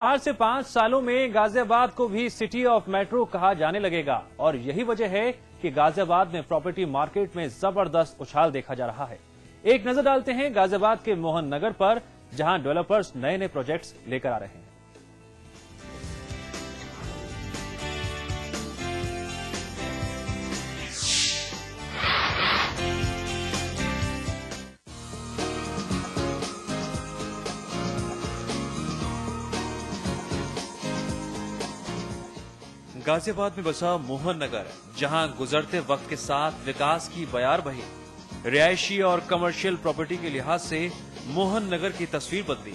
4 से 5 सालों में गाजियाबाद को भी सिटी ऑफ मेट्रो कहा जाने लगेगा और यही वजह है कि गाजियाबाद में प्रॉपर्टी मार्केट में जबरदस्त उछाल देखा जा रहा है। एक नजर डालते हैं गाजियाबाद के मोहन नगर पर, जहां डेवलपर्स नए नए प्रोजेक्ट्स लेकर आ रहे हैं। गाजियाबाद में बसा मोहन नगर, जहां गुजरते वक्त के साथ विकास की बयार बही। रिहायशी और कमर्शियल प्रॉपर्टी के लिहाज से मोहन नगर की तस्वीर बदली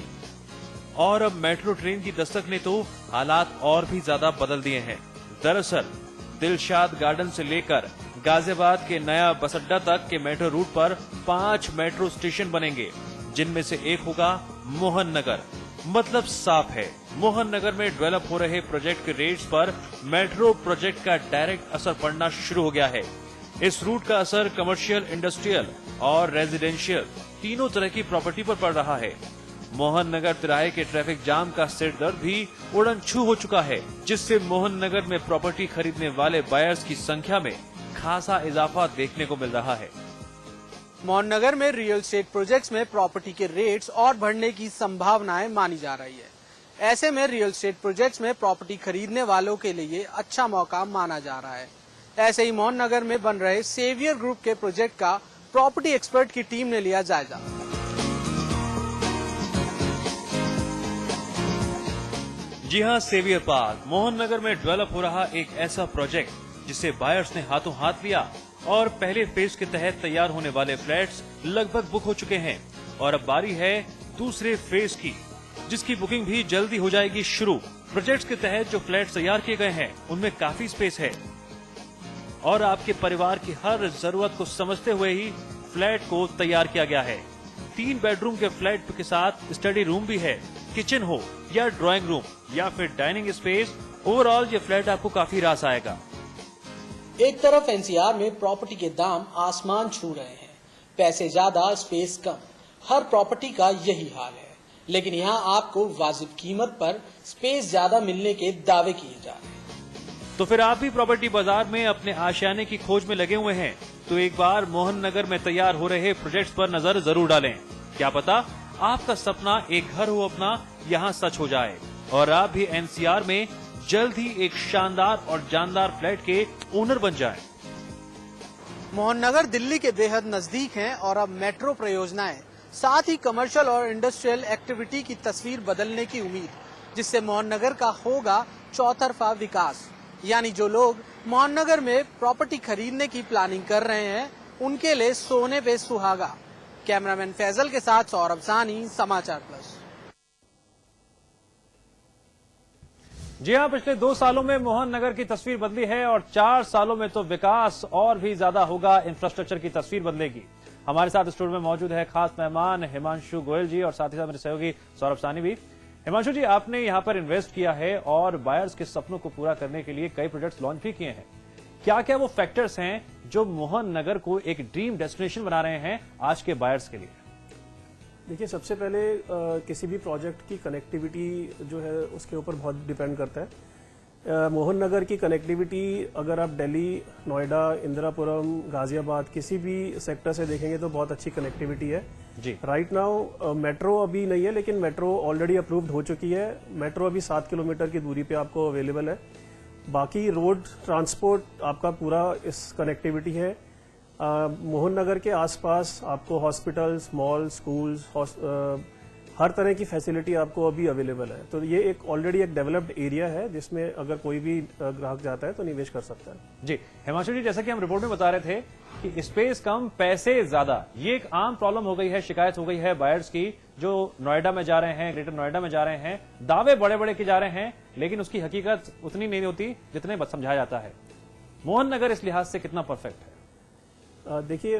और अब मेट्रो ट्रेन की दस्तक ने तो हालात और भी ज्यादा बदल दिए हैं। दरअसल दिलशाद गार्डन से लेकर गाजियाबाद के नया बस अड्डा तक के मेट्रो रूट पर 5 मेट्रो स्टेशन बनेंगे, जिनमें से एक होगा मोहन नगर। मतलब साफ है, मोहन नगर में डेवलप हो रहे प्रोजेक्ट के रेट्स पर मेट्रो प्रोजेक्ट का डायरेक्ट असर पड़ना शुरू हो गया है। इस रूट का असर कमर्शियल, इंडस्ट्रियल और रेजिडेंशियल तीनों तरह की प्रॉपर्टी पर पड़ रहा है। मोहन नगर तिराहे के ट्रैफिक जाम का सिरदर्द भी उड़नछू हो चुका है, जिससे मोहन नगर में प्रॉपर्टी खरीदने वाले बायर्स की संख्या में खासा इजाफा देखने को मिल रहा है। मोहन नगर में रियल एस्टेट प्रोजेक्ट्स में प्रॉपर्टी के रेट्स और बढ़ने की संभावनाएं मानी जा रही है। ऐसे में रियल एस्टेट प्रोजेक्ट्स में प्रॉपर्टी खरीदने वालों के लिए अच्छा मौका माना जा रहा है। ऐसे ही मोहन नगर में बन रहे सेवियर ग्रुप के प्रोजेक्ट का प्रॉपर्टी एक्सपर्ट की टीम ने लिया जायजा। जी हां, सेवियर पार्क मोहन नगर में डेवलप हो रहा एक ऐसा प्रोजेक्ट जिसे बायर्स ने हाथों हाथ लिया और पहले फेज के तहत तैयार होने वाले फ्लैट्स लगभग बुक हो चुके हैं और अब बारी है दूसरे फेज की, जिसकी बुकिंग भी जल्दी हो जाएगी शुरू। प्रोजेक्ट्स के तहत जो फ्लैट्स तैयार किए गए हैं उनमें काफी स्पेस है और आपके परिवार की हर जरूरत को समझते हुए ही फ्लैट को तैयार किया गया है। 3 बेडरूम के फ्लैट के साथ स्टडी रूम भी है। किचन हो या ड्राइंग रूम या फिर डाइनिंग स्पेस, ओवरऑल ये फ्लैट आपको काफी रास आएगा। एक तरफ एनसीआर में प्रॉपर्टी के दाम आसमान छू रहे हैं, पैसे ज्यादा स्पेस कम, हर प्रॉपर्टी का यही हाल है। लेकिन यहाँ आपको वाजिब कीमत पर स्पेस ज्यादा मिलने के दावे किए जा रहे हैं। तो फिर आप भी प्रॉपर्टी बाजार में अपने आशियाने की खोज में लगे हुए हैं तो एक बार मोहन नगर में तैयार हो रहे प्रोजेक्ट्स पर नजर जरूर डालें। क्या पता आपका सपना एक घर हो अपना यहाँ सच हो जाए और आप भी एनसीआर में जल्द ही एक शानदार और जानदार फ्लैट के ओनर बन जाएं। मोहन नगर दिल्ली के बेहद नजदीक है और अब मेट्रो परियोजनाएं, साथ ही कमर्शियल और इंडस्ट्रियल एक्टिविटी की तस्वीर बदलने की उम्मीद, जिससे मोहन नगर का होगा चौतरफा विकास। यानी जो लोग मोहन नगर में प्रॉपर्टी खरीदने की प्लानिंग कर रहे हैं उनके लिए सोने पे सुहागा। कैमरामैन फैजल के साथ सौरभ सानी, समाचार प्लस। जी हां, पिछले 2 सालों में मोहन नगर की तस्वीर बदली है और 4 सालों में तो विकास और भी ज्यादा होगा, इंफ्रास्ट्रक्चर की तस्वीर बदलेगी। हमारे साथ स्टूडियो में मौजूद है खास मेहमान हिमांशु गोयल जी और साथ ही साथ मेरे सहयोगी सौरभ सानी भी। हिमांशु जी, आपने यहां पर इन्वेस्ट किया है और बायर्स के सपनों को पूरा करने के लिए कई प्रोजेक्ट्स लॉन्च भी किए हैं। क्या क्या वो फैक्टर्स हैं जो मोहन नगर को एक ड्रीम डेस्टिनेशन बना रहे हैं आज के बायर्स के लिए? देखिए, सबसे पहले किसी भी प्रोजेक्ट की कनेक्टिविटी जो है उसके ऊपर बहुत डिपेंड करता है। मोहन नगर की कनेक्टिविटी अगर आप दिल्ली, नोएडा, इंदिरापुरम, गाजियाबाद किसी भी सेक्टर से देखेंगे तो बहुत अच्छी कनेक्टिविटी है जी। राइट नाउ मेट्रो अभी नहीं है, लेकिन मेट्रो ऑलरेडी अप्रूव्ड हो चुकी है। मेट्रो अभी 7 किलोमीटर की दूरी पे आपको अवेलेबल है। बाकी रोड ट्रांसपोर्ट आपका पूरा इस कनेक्टिविटी है। मोहन नगर के आसपास आपको हॉस्पिटल्स, मॉल, स्कूल्स, हर तरह की फैसिलिटी आपको अभी अवेलेबल है। तो ये एक ऑलरेडी एक डेवलप्ड एरिया है जिसमें अगर कोई भी ग्राहक जाता है तो निवेश कर सकता है। जी हिमांशु जी, जैसा कि हम रिपोर्ट में बता रहे थे कि स्पेस कम पैसे ज्यादा, ये एक आम प्रॉब्लम हो गई है, शिकायत हो गई है बायर्स की जो नोएडा में जा रहे हैं, ग्रेटर नोएडा में जा रहे हैं। दावे बड़े बड़े किए जा रहे हैं लेकिन उसकी हकीकत उतनी नहीं होती जितने समझाया जाता है। मोहन नगर इस लिहाज से कितना परफेक्ट है? देखिए,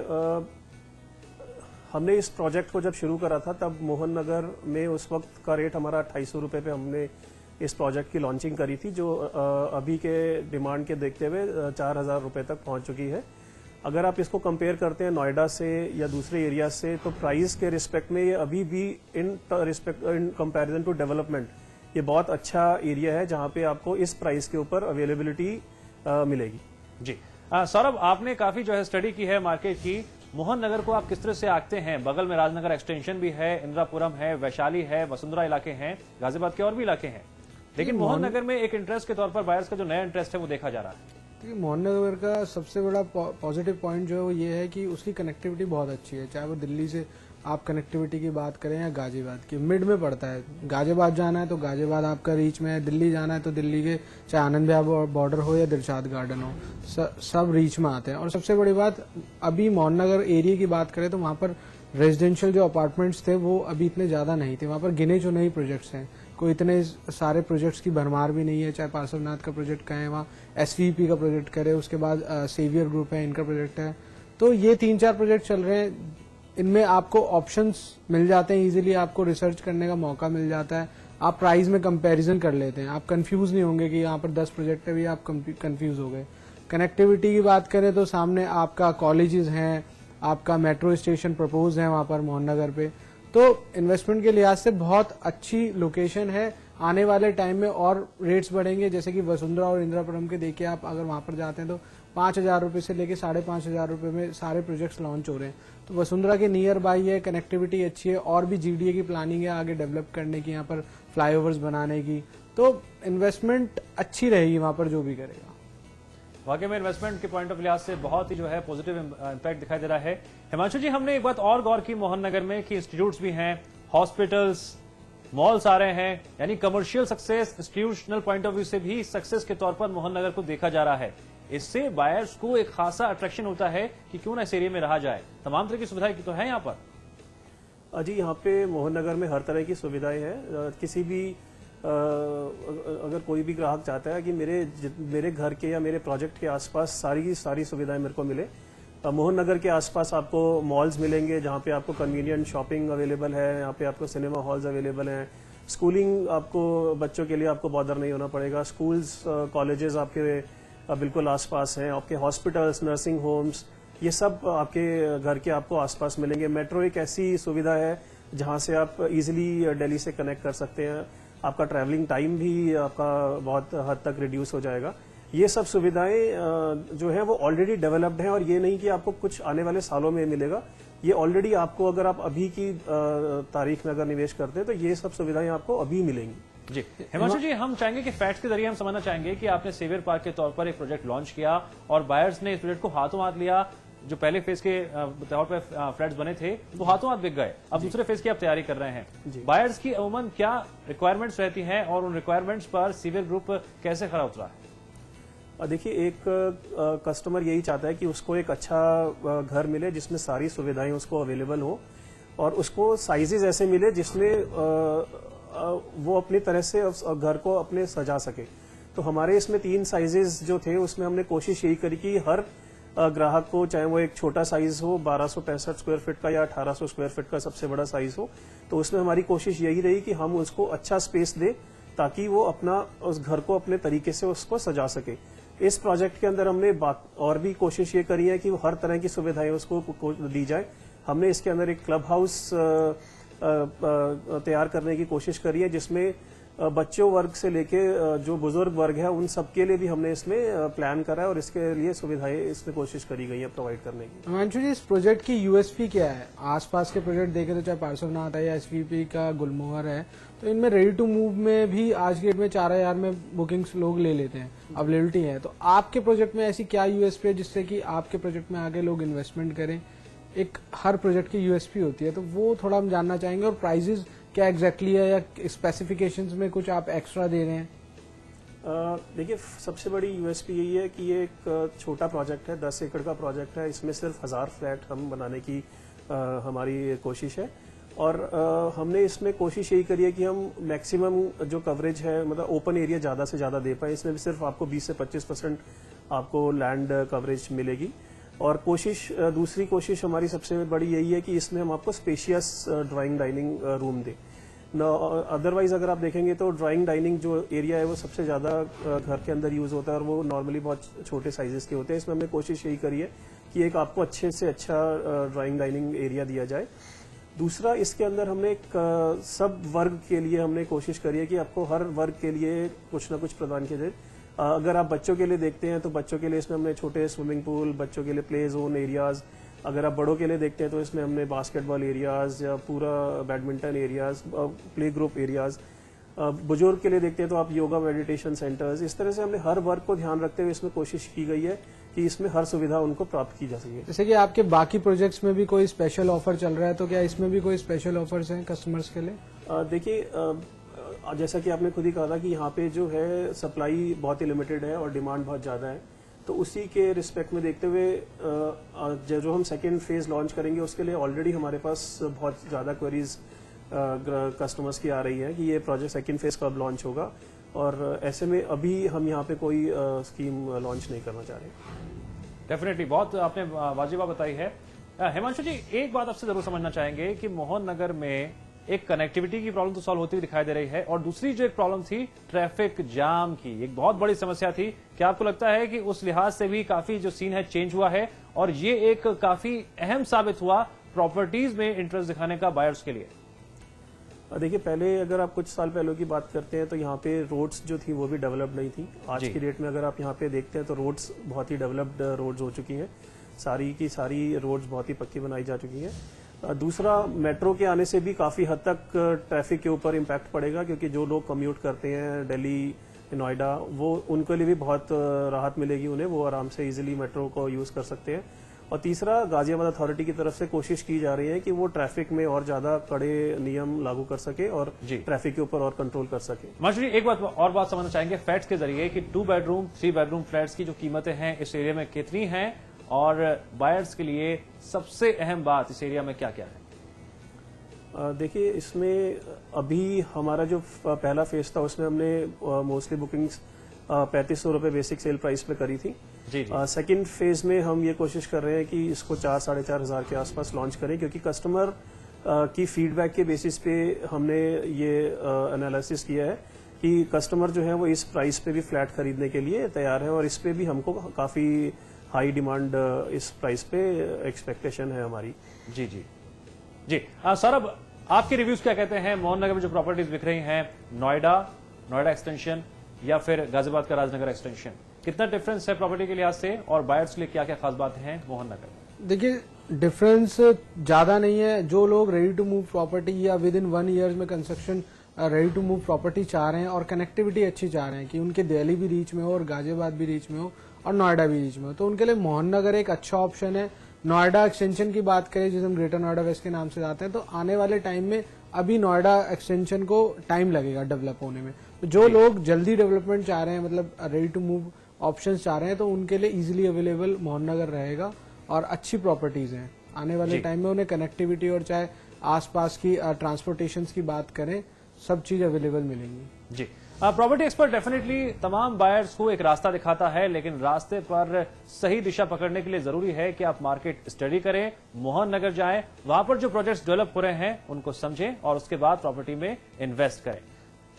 हमने इस प्रोजेक्ट को जब शुरू करा था तब मोहन नगर में उस वक्त का रेट हमारा 250 रुपये पे हमने इस प्रोजेक्ट की लॉन्चिंग करी थी, जो अभी के डिमांड के देखते हुए 4000 रुपये तक पहुंच चुकी है। अगर आप इसको कंपेयर करते हैं नोएडा से या दूसरे एरिया से तो प्राइस के रिस्पेक्ट में ये अभी भी इन कंपैरिजन टू डेवलपमेंट ये बहुत अच्छा एरिया है जहां पे आपको इस प्राइस के ऊपर अवेलेबिलिटी मिलेगी। जी सौरभ, आपने काफी जो है स्टडी की है मार्केट की। मोहन नगर को आप किस तरह से आंकते हैं? बगल में राजनगर एक्सटेंशन भी है, इंदिरापुरम है, वैशाली है, वसुंधरा इलाके हैं, गाजियाबाद के और भी इलाके हैं, लेकिन मोहन नगर में एक इंटरेस्ट के तौर पर बायर्स का जो नया इंटरेस्ट है वो देखा जा रहा है। देखिए, मोहन नगर का सबसे बड़ा पॉजिटिव पॉइंट जो है वो ये है कि उसकी कनेक्टिविटी बहुत अच्छी है। चाहे वो दिल्ली से आप कनेक्टिविटी की बात करें या गाजियाबाद की, मिड में पड़ता है। गाजियाबाद जाना है तो गाजियाबाद आपका रीच में है, दिल्ली जाना है तो दिल्ली के चाहे आनंद विहार बॉर्डर हो या दिलशाद गार्डन हो, सब रीच में आते हैं। और सबसे बड़ी बात, अभी मोहन नगर एरिया की बात करें तो वहां पर रेजिडेंशियल जो अपार्टमेंट्स थे वो अभी इतने ज्यादा नहीं थे। वहां पर गिने चुने ही प्रोजेक्ट्स हैं, कोई इतने सारे प्रोजेक्ट्स की भरमार भी नहीं है। चाहे पार्श्वनाथ का प्रोजेक्ट का है, वहाँ एसवीपी का प्रोजेक्ट करे, उसके बाद सेवियर ग्रुप है, इनका प्रोजेक्ट है। तो ये 3-4 प्रोजेक्ट चल रहे हैं। इनमें आपको ऑप्शंस मिल जाते हैं, इजीली आपको रिसर्च करने का मौका मिल जाता है। आप प्राइस में कंपैरिजन कर लेते हैं, आप कंफ्यूज नहीं होंगे कि यहाँ पर 10 प्रोजेक्ट है भी आप कंफ्यूज हो गए। कनेक्टिविटी की बात करें तो सामने आपका कॉलेजेस हैं, आपका मेट्रो स्टेशन प्रपोज है वहां पर मोहन नगर पे। तो इन्वेस्टमेंट के लिहाज से बहुत अच्छी लोकेशन है। आने वाले टाइम में और रेट्स बढ़ेंगे, जैसे कि वसुंधरा और इंदिरापुरम के देखिए आप अगर वहां पर जाते हैं तो 5,000 रुपए से लेके 5,500 रुपए में सारे प्रोजेक्ट्स लॉन्च हो रहे हैं। तो वसुंधरा के नियर बाई है, कनेक्टिविटी अच्छी है, और भी जीडीए की प्लानिंग है आगे डेवलप करने की, यहाँ पर फ्लाईओवर्स बनाने की। तो इन्वेस्टमेंट अच्छी रहेगी वहां पर जो भी करेगा। वाकई में इन्वेस्टमेंट के पॉइंट ऑफ लिहाज से बहुत ही जो है पॉजिटिव इंपैक्ट दिखाई दे रहा है। हिमांशु जी, हमने एक बात और गौर की मोहन नगर में कि इंस्टीट्यूट्स भी हैं, हॉस्पिटल्स, मॉल्स आ रहे हैं, यानी commercial success, institutional point of view से भी सक्सेस के तौर पर मोहन नगर को देखा जा रहा है। इससे बायर्स को एक खासा अट्रैक्शन होता है कि क्यों ना इस एरिया में रहा जाए। तमाम तरह की सुविधाएं तो है यहाँ पर। जी, यहाँ पे मोहन नगर में हर तरह की सुविधाएं हैं। किसी भी अगर कोई भी ग्राहक चाहता है कि मेरे घर के या मेरे प्रोजेक्ट के आसपास सारी सुविधाएं मेरे को मिले, मोहन नगर के आसपास आपको मॉल्स मिलेंगे जहाँ पे आपको कन्वीनियंट शॉपिंग अवेलेबल है, यहाँ पे आपको सिनेमा हॉल्स अवेलेबल हैं, स्कूलिंग आपको बच्चों के लिए आपको बॉदर नहीं होना पड़ेगा, स्कूल्स कॉलेजेस आपके बिल्कुल आसपास हैं, आपके हॉस्पिटल्स, नर्सिंग होम्स, ये सब आपके घर के आपको आसपास मिलेंगे। मेट्रो एक ऐसी सुविधा है जहाँ से आप इजीली दिल्ली से कनेक्ट कर सकते हैं, आपका ट्रैवलिंग टाइम भी आपका बहुत हद तक रिड्यूस हो जाएगा। ये सब सुविधाएं जो है वो ऑलरेडी डेवलप्ड हैं, और ये नहीं कि आपको कुछ आने वाले सालों में मिलेगा। ये ऑलरेडी आपको, अगर आप अभी की तारीख में अगर निवेश करते हैं तो ये सब सुविधाएं आपको अभी मिलेंगी। जी हिमांशु जी, हम चाहेंगे कि फैक्ट्स के जरिए हम समझना चाहेंगे कि आपने सेवियर पार्क के तौर पर एक प्रोजेक्ट लॉन्च किया और बायर्स ने इस प्रोजेक्ट को हाथों हाथ लिया। जो पहले फेज के तौर पर फ्लैट्स बने थे वो हाथों हाथ बिक गए, अब दूसरे फेज की आप तैयारी कर रहे हैं। बायर्स की अमूमन क्या रिक्वायरमेंट्स रहती हैं और उन रिक्वायरमेंट्स पर सेवियर ग्रुप कैसे खरा उतरा है? देखिए, एक कस्टमर यही चाहता है कि उसको एक अच्छा घर मिले जिसमें सारी सुविधाएं उसको अवेलेबल हो, और उसको साइजेस ऐसे मिले जिसमें वो अपनी तरह से उस घर को अपने सजा सके। तो हमारे इसमें 3 साइजेस जो थे उसमें हमने कोशिश यही करी कि हर ग्राहक को, चाहे वो एक छोटा साइज हो 1265 स्क्वायर फीट का या 1800 स्क्वायर फीट का सबसे बड़ा साइज हो, तो उसमें हमारी कोशिश यही रही कि हम उसको अच्छा स्पेस दें ताकि वो अपना उस घर को अपने तरीके से उसको सजा सके। इस प्रोजेक्ट के अंदर हमने और भी कोशिश ये करी है कि हर तरह की सुविधाएं उसको दी जाए। हमने इसके अंदर एक क्लब हाउस तैयार करने की कोशिश करी है जिसमें बच्चों वर्ग से लेके जो बुजुर्ग वर्ग है उन सबके लिए भी हमने इसमें प्लान करा है, और इसके लिए सुविधाएं इसमें कोशिश करी गई है प्रोवाइड करने की। हिमांशु जी, इस प्रोजेक्ट की यूएसपी क्या है? आसपास के प्रोजेक्ट देखें तो चाहे पार्श्वनाथ है या एसवीपी का गुलमोहर है, तो इनमें रेडी टू मूव में भी आज के डेट में 4,000 में बुकिंग्स लोग ले लेते हैं, अवेलेबिलिटी है। तो आपके प्रोजेक्ट में ऐसी क्या यूएसपी है जिससे कि आपके प्रोजेक्ट में आगे लोग इन्वेस्टमेंट करें? एक हर प्रोजेक्ट की यूएसपी होती है, तो वो थोड़ा हम जानना चाहेंगे। और प्राइजेस क्या एग्जैक्टली है, या स्पेसिफिकेशंस में कुछ आप एक्स्ट्रा दे रहे हैं? देखिए, सबसे बड़ी यूएसपी यही है कि ये एक छोटा प्रोजेक्ट है, 10 एकड़ का प्रोजेक्ट है। इसमें सिर्फ 1000 फ्लैट हम बनाने की हमारी कोशिश है, और हमने इसमें कोशिश यही करी है कि हम मैक्सिमम जो कवरेज है, मतलब ओपन एरिया ज्यादा से ज्यादा दे पाए। इसमें भी सिर्फ आपको 20 से 25% आपको लैंड कवरेज मिलेगी। और दूसरी कोशिश हमारी सबसे बड़ी यही है कि इसमें हम आपको स्पेशियस ड्राइंग डाइनिंग रूम दें। अदरवाइज अगर आप देखेंगे तो ड्राइंग डाइनिंग जो एरिया है वो सबसे ज्यादा घर के अंदर यूज होता है, और वो नॉर्मली बहुत छोटे साइजेस के होते हैं। इसमें हमने कोशिश यही करी है कि एक आपको अच्छे से अच्छा ड्राइंग डाइनिंग एरिया दिया जाए। दूसरा, इसके अंदर हमने एक सब वर्ग के लिए हमने कोशिश करी है कि आपको हर वर्ग के लिए कुछ ना कुछ प्रदान किया जाए। अगर आप बच्चों के लिए देखते हैं तो बच्चों के लिए इसमें हमने छोटे स्विमिंग पूल, बच्चों के लिए प्ले जोन एरियाज। अगर आप बड़ों के लिए देखते हैं तो इसमें हमने बास्केटबॉल एरियाज या पूरा badminton areas, play group areas. बुजुर्ग के लिए देखते हैं तो आप योगा मेडिटेशन सेंटर्स। इस तरह से हमने हर वर्ग को ध्यान रखते हुए इसमें कोशिश की गई है कि इसमें हर सुविधा उनको प्राप्त की जा सके। जैसे कि आपके बाकी प्रोजेक्ट्स में भी कोई स्पेशल ऑफर चल रहा है, तो क्या इसमें भी कोई स्पेशल ऑफर्स हैं कस्टमर्स के लिए? देखिए, जैसा कि आपने खुद ही कहा था कि यहाँ पे जो है सप्लाई बहुत ही लिमिटेड है और डिमांड बहुत ज़्यादा है, तो उसी के रिस्पेक्ट में देखते हुए जो हम सेकेंड फेज लॉन्च करेंगे उसके लिए ऑलरेडी हमारे पास बहुत ज़्यादा क्वेरीज कस्टमर्स की आ रही है कि ये प्रोजेक्ट सेकेंड फेज कब लॉन्च होगा, और ऐसे में अभी हम यहाँ पे कोई स्कीम लॉन्च नहीं करना चाह रहे। डेफिनेटली बहुत आपने वाजिब बात बताई है। हिमांशु जी, एक बात आपसे जरूर समझना चाहेंगे कि मोहन नगर में एक कनेक्टिविटी की प्रॉब्लम तो सॉल्व होती हुई दिखाई दे रही है, और दूसरी जो एक प्रॉब्लम थी ट्रैफिक जाम की, एक बहुत बड़ी समस्या थी। क्या आपको लगता है कि उस लिहाज से भी काफी जो सीन है चेंज हुआ है, और ये एक काफी अहम साबित हुआ प्रॉपर्टीज में इंटरेस्ट दिखाने का बायर्स के लिए? देखिए, पहले अगर आप कुछ साल पहले की बात करते हैं तो यहाँ पे रोड्स जो थी वो भी डेवलप्ड नहीं थी। आज की डेट में अगर आप यहाँ पे देखते हैं तो रोड्स बहुत ही डेवलप्ड रोड्स हो चुकी हैं, सारी की सारी रोड्स बहुत ही पक्की बनाई जा चुकी हैं। दूसरा, मेट्रो के आने से भी काफ़ी हद तक ट्रैफिक के ऊपर इम्पैक्ट पड़ेगा, क्योंकि जो लोग कम्यूट करते हैं दिल्ली, नोएडा, वो उनके लिए भी बहुत राहत मिलेगी उन्हें, वो आराम से इजीली मेट्रो को यूज़ कर सकते हैं। और तीसरा, गाजियाबाद अथॉरिटी की तरफ से कोशिश की जा रही है कि वो ट्रैफिक में और ज्यादा कड़े नियम लागू कर सके और ट्रैफिक के ऊपर और कंट्रोल कर सके। माशुरी, एक बात समझना चाहेंगे फैक्ट्स के जरिए कि 2 बेडरूम 3 बेडरूम फ्लैट्स की जो कीमतें हैं इस एरिया में कितनी हैं, और बायर्स के लिए सबसे अहम बात इस एरिया में क्या क्या है? देखिए, इसमें अभी हमारा जो पहला फेज था उसमें हमने मोस्टली बुकिंग्स 3500 रुपये बेसिक सेल प्राइस पे करी थी। सेकेंड फेज में हम ये कोशिश कर रहे हैं कि इसको 4-4.5 हज़ार के आसपास लॉन्च करें, क्योंकि कस्टमर की फीडबैक के बेसिस पे हमने ये एनालिसिस किया है कि कस्टमर जो है वो इस प्राइस पे भी फ्लैट खरीदने के लिए तैयार है, और इस पे भी हमको काफी हाई डिमांड इस प्राइस पे एक्सपेक्टेशन है हमारी। जी जी जी। सौरभ, आपके रिव्यूज क्या कहते हैं? मोहन नगर में जो प्रॉपर्टीज बिक रही हैं, नोएडा एक्सटेंशन या फिर गाजियाबाद का राजनगर एक्सटेंशन, कितना डिफरेंस है प्रॉपर्टी के लिहाज से, और बायर्स के लिए क्या क्या खास बातें हैं मोहन नगर में? देखिए, डिफरेंस ज्यादा नहीं है। जो लोग रेडी टू मूव प्रॉपर्टी या विद इन 1 ईयर में construction ready to move property चाह रहे हैं और कनेक्टिविटी अच्छी चाह रहे हैं कि उनके दिल्ली भी रीच में हो और गाजियाबाद भी रीच में हो और नोएडा भी रीच में हो, तो उनके लिए मोहन नगर एक अच्छा ऑप्शन है। नोएडा एक्सटेंशन की बात करें, जिसे हम ग्रेटर नोएडा वेस्ट के नाम से जाते हैं, तो आने वाले टाइम में अभी नोएडा एक्सटेंशन को टाइम लगेगा डेवलप होने में। तो जो लोग जल्दी डेवलपमेंट चाह रहे हैं, मतलब रेडी टू मूव ऑप्शंस चाह रहे हैं, तो उनके लिए इजीली अवेलेबल मोहन नगर रहेगा और अच्छी प्रॉपर्टीज हैं। आने वाले टाइम में उन्हें कनेक्टिविटी और चाहे आसपास की ट्रांसपोर्टेशन की बात करें, सब चीज अवेलेबल मिलेंगी। जी, प्रॉपर्टी एक्सपर्ट डेफिनेटली तमाम बायर्स को एक रास्ता दिखाता है, लेकिन रास्ते पर सही दिशा पकड़ने के लिए जरूरी है कि आप मार्केट स्टडी करें, मोहन नगर जाएं, वहां पर जो प्रोजेक्ट्स डेवलप हो रहे हैं उनको समझें और उसके बाद प्रॉपर्टी में इन्वेस्ट करें।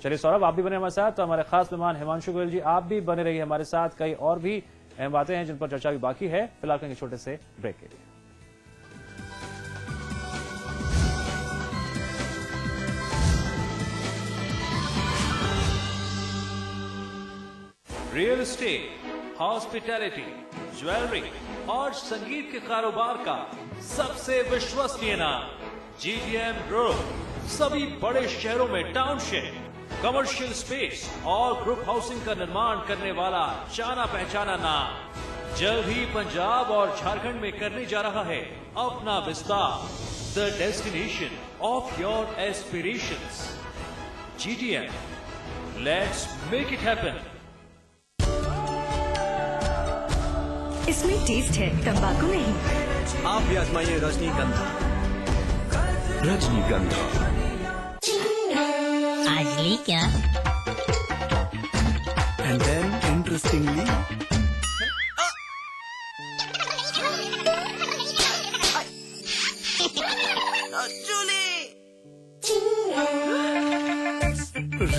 चलिए सौरभ, आप भी बने हमारे साथ, तो हमारे खास मेहमान हिमांशु गोयल जी आप भी बने रहिए हमारे साथ। कई और भी अहम बातें हैं जिन पर चर्चा भी बाकी है। फिलहाल करेंगे छोटे से ब्रेक के लिए। रियल एस्टेट, हॉस्पिटैलिटी, ज्वेलरी और संगीत के कारोबार का सबसे विश्वसनीय नाम GTM ग्रुप। सभी बड़े शहरों में टाउनशिप, कमर्शियल स्पेस और ग्रुप हाउसिंग का निर्माण करने वाला जाना पहचाना नाम जल्द ही पंजाब और झारखंड में करने जा रहा है अपना विस्तार। The destination of your aspirations, GTM, let's make it happen. इसमें टेस्ट है, तंबाकू नहीं। आप भी आजमाइए रजनीगंधा। रजनीगंधा आज ली क्या? And then interestingly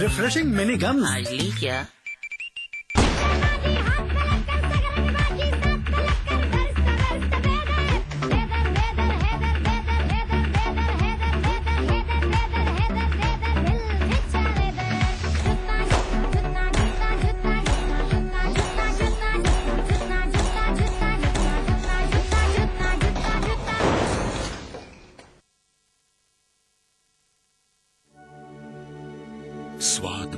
refreshing mini gum. आज ली क्या? स्वाद